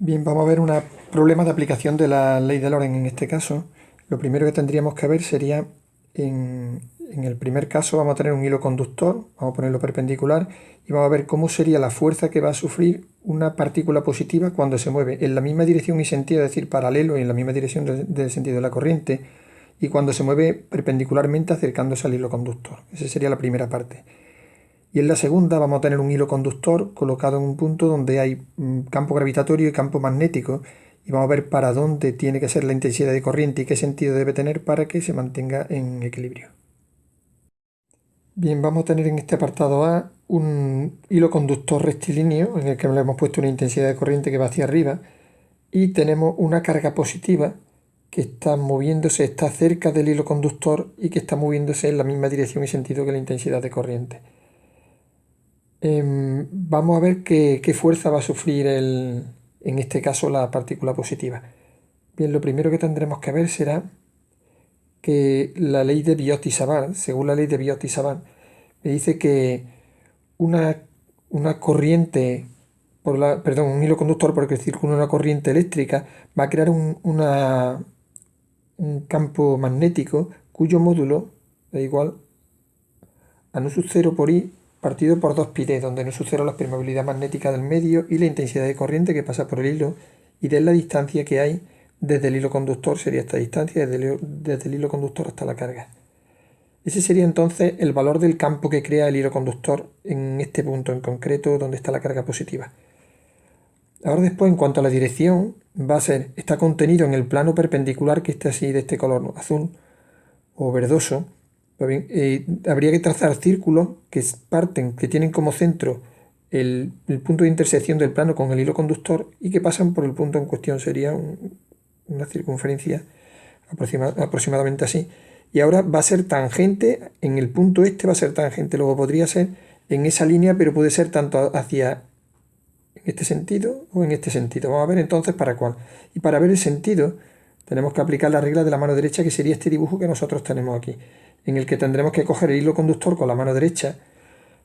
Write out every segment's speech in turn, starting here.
Bien, vamos a ver un problema de aplicación de la ley de Lorentz en este caso. Lo primero que tendríamos que ver sería, en el primer caso vamos a tener un hilo conductor, vamos a ponerlo perpendicular y vamos a ver cómo sería la fuerza que va a sufrir una partícula positiva cuando se mueve en la misma dirección y sentido, es decir, paralelo y en la misma dirección del sentido de la corriente, y cuando se mueve perpendicularmente acercándose al hilo conductor. Esa sería la primera parte. Y en la segunda vamos a tener un hilo conductor colocado en un punto donde hay campo gravitatorio y campo magnético, y vamos a ver para dónde tiene que ser la intensidad de corriente y qué sentido debe tener para que se mantenga en equilibrio. Bien, vamos a tener en este apartado A un hilo conductor rectilíneo en el que le hemos puesto una intensidad de corriente que va hacia arriba, y tenemos una carga positiva que está moviéndose, está cerca del hilo conductor y que está moviéndose en la misma dirección y sentido que la intensidad de corriente. Vamos a ver qué fuerza va a sufrir en este caso la partícula positiva. Bien, lo primero que tendremos que ver será que la ley de Biot-Savart, según la ley de Biot-Savart, me dice que una corriente, un hilo conductor por el que circula una corriente eléctrica va a crear un campo magnético cuyo módulo es igual a nu sub 0 por I partido por 2πd, donde nu sub 0 es la permeabilidad magnética del medio y la intensidad de corriente que pasa por el hilo, y de la distancia que hay desde el hilo conductor, sería esta distancia, desde el hilo conductor hasta la carga. Ese sería entonces el valor del campo que crea el hilo conductor en este punto en concreto donde está la carga positiva. Ahora después, en cuanto a la dirección, está contenido en el plano perpendicular que está así de este color azul o verdoso. Pues bien, habría que trazar círculos que tienen como centro el punto de intersección del plano con el hilo conductor y que pasan por el punto en cuestión. Sería una circunferencia aproximadamente así. Y ahora va a ser tangente, en el punto este va a ser tangente, luego podría ser en esa línea, pero puede ser tanto hacia en este sentido o en este sentido. Vamos a ver entonces para cuál. Y para ver el sentido tenemos que aplicar la regla de la mano derecha, que sería este dibujo que nosotros tenemos aquí, en el que tendremos que coger el hilo conductor con la mano derecha,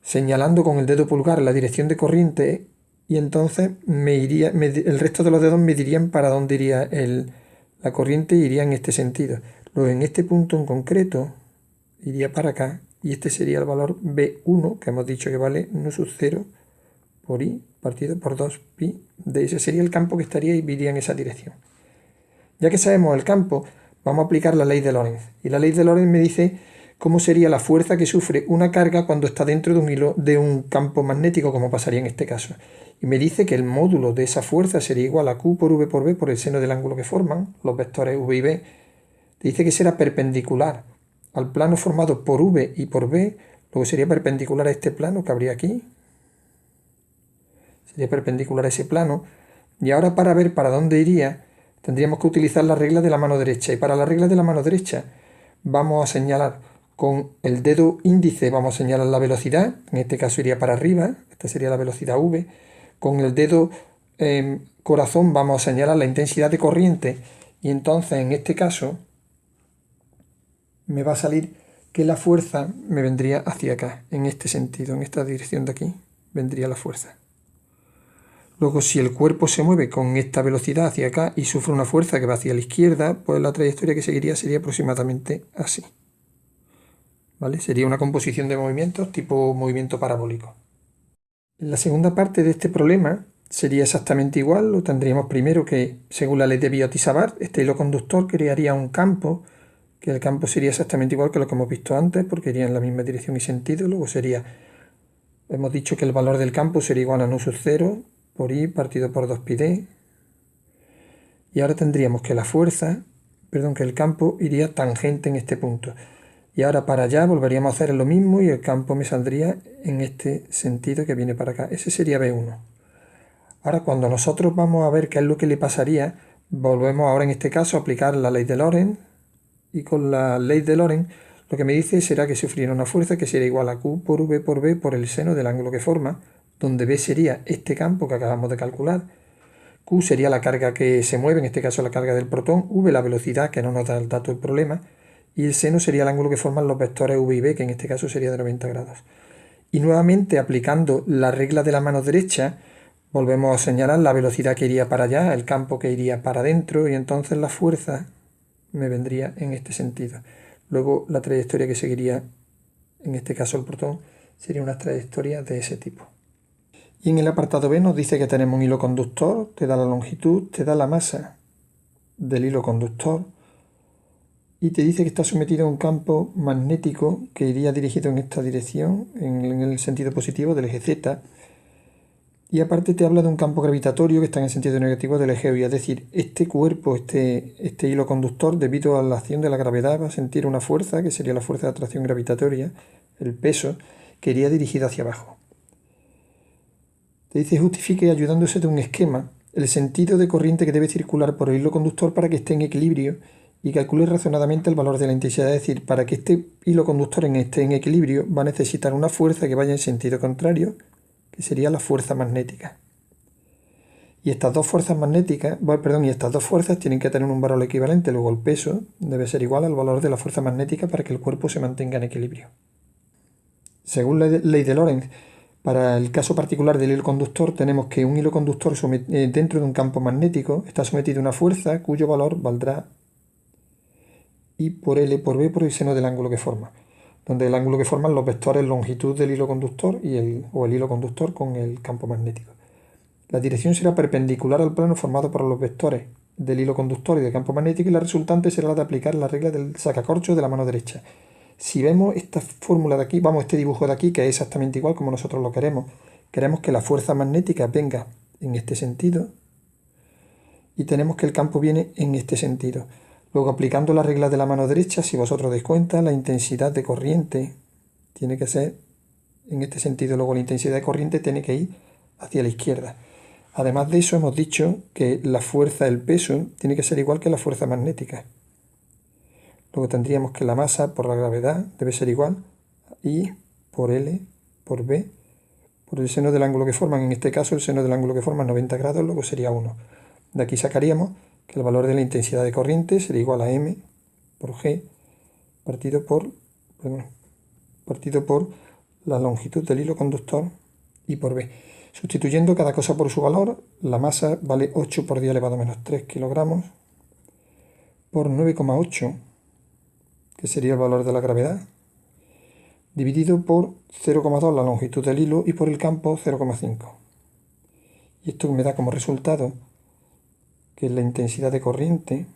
señalando con el dedo pulgar la dirección de corriente, y entonces el resto de los dedos me dirían para dónde iría la corriente, iría en este sentido. Luego en este punto en concreto iría para acá, y este sería el valor B1, que hemos dicho que vale nu sub 0 por I partido por 2π de ese sería el campo que estaría y iría en esa dirección. Ya que sabemos el campo, vamos a aplicar la ley de Lorentz. Y la ley de Lorentz me dice cómo sería la fuerza que sufre una carga cuando está dentro de un hilo de un campo magnético, como pasaría en este caso. Y me dice que el módulo de esa fuerza sería igual a Q por V por B por el seno del ángulo que forman los vectores V y B. Dice que será perpendicular al plano formado por V y por B, luego sería perpendicular a este plano que habría aquí. Sería perpendicular a ese plano. Y ahora, para ver para dónde iría, tendríamos que utilizar la regla de la mano derecha. Y para la regla de la mano derecha vamos a señalar con el dedo índice, vamos a señalar la velocidad, en este caso iría para arriba, esta sería la velocidad V. Con el dedo corazón vamos a señalar la intensidad de corriente, y entonces en este caso me va a salir que la fuerza me vendría hacia acá, en este sentido, en esta dirección de aquí, vendría la fuerza. Luego, si el cuerpo se mueve con esta velocidad hacia acá y sufre una fuerza que va hacia la izquierda, pues la trayectoria que seguiría sería aproximadamente así. ¿Vale? Sería una composición de movimientos tipo movimiento parabólico. En la segunda parte de este problema sería exactamente igual. Lo tendríamos primero que, según la ley de Biot-Savart, este hilo conductor crearía un campo, que el campo sería exactamente igual que lo que hemos visto antes, porque iría en la misma dirección y sentido. Luego hemos dicho que el valor del campo sería igual a nu sub 0 por I partido por 2πd. Y ahora tendríamos que que el campo iría tangente en este punto. Y ahora para allá volveríamos a hacer lo mismo y el campo me saldría en este sentido que viene para acá. Ese sería B1. Ahora, cuando nosotros vamos a ver qué es lo que le pasaría, volvemos ahora en este caso a aplicar la ley de Lorentz. Y con la ley de Lorentz lo que me dice será que sufriera una fuerza que será igual a Q por V por B por el seno del ángulo que forma, donde B sería este campo que acabamos de calcular. Q sería la carga que se mueve, en este caso la carga del protón, V la velocidad, que no nos da el dato del problema, y el seno sería el ángulo que forman los vectores V y B, que en este caso sería de 90 grados. Y nuevamente, aplicando la regla de la mano derecha, volvemos a señalar la velocidad que iría para allá, el campo que iría para adentro, y entonces la fuerza me vendría en este sentido. Luego la trayectoria que seguiría, en este caso el protón, sería una trayectoria de ese tipo. Y en el apartado B nos dice que tenemos un hilo conductor, te da la longitud, te da la masa del hilo conductor y te dice que está sometido a un campo magnético que iría dirigido en esta dirección, en el sentido positivo del eje Z. Y aparte te habla de un campo gravitatorio que está en el sentido negativo del eje Y, es decir, este cuerpo, este hilo conductor, debido a la acción de la gravedad, va a sentir una fuerza, que sería la fuerza de atracción gravitatoria, el peso, que iría dirigido hacia abajo. Te dice justifique ayudándose de un esquema el sentido de corriente que debe circular por el hilo conductor para que esté en equilibrio y calcule razonadamente el valor de la intensidad. Es decir, para que este hilo conductor esté en equilibrio va a necesitar una fuerza que vaya en sentido contrario, que sería la fuerza magnética. Y estas dos fuerzas magnéticas, y estas dos fuerzas tienen que tener un valor equivalente. Luego el peso debe ser igual al valor de la fuerza magnética para que el cuerpo se mantenga en equilibrio. Según la ley de Lorentz, para el caso particular del hilo conductor, tenemos que un hilo conductor dentro de un campo magnético está sometido a una fuerza cuyo valor valdrá I por L por B por el seno del ángulo que forma, donde el ángulo que forman los vectores longitud del hilo conductor o el hilo conductor con el campo magnético. La dirección será perpendicular al plano formado por los vectores del hilo conductor y del campo magnético, y la resultante será la de aplicar la regla del sacacorchos de la mano derecha. Si vemos esta fórmula de aquí, este dibujo de aquí, que es exactamente igual como nosotros lo queremos que la fuerza magnética venga en este sentido y tenemos que el campo viene en este sentido. Luego, aplicando la regla de la mano derecha, si vosotros dais cuenta, la intensidad de corriente tiene que ser en este sentido. Luego la intensidad de corriente tiene que ir hacia la izquierda. Además de eso, hemos dicho que la fuerza, el peso, tiene que ser igual que la fuerza magnética. Luego tendríamos que la masa por la gravedad debe ser igual a I por L por B por el seno del ángulo que forman. En este caso el seno del ángulo que forman 90 grados, luego sería 1. De aquí sacaríamos que el valor de la intensidad de corriente sería igual a M por G partido por la longitud del hilo conductor I por B. Sustituyendo cada cosa por su valor, la masa vale 8 por 10 elevado a menos 3 kilogramos por 9,8, que sería el valor de la gravedad, dividido por 0,2 la longitud del hilo y por el campo 0,5. Y esto me da como resultado que la intensidad de corriente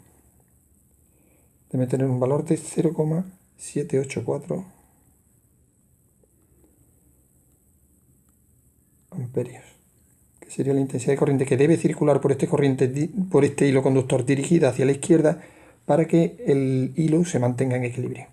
debe tener un valor de 0,784 amperios, que sería la intensidad de corriente que debe circular por este hilo conductor dirigida hacia la izquierda para que el hilo se mantenga en equilibrio.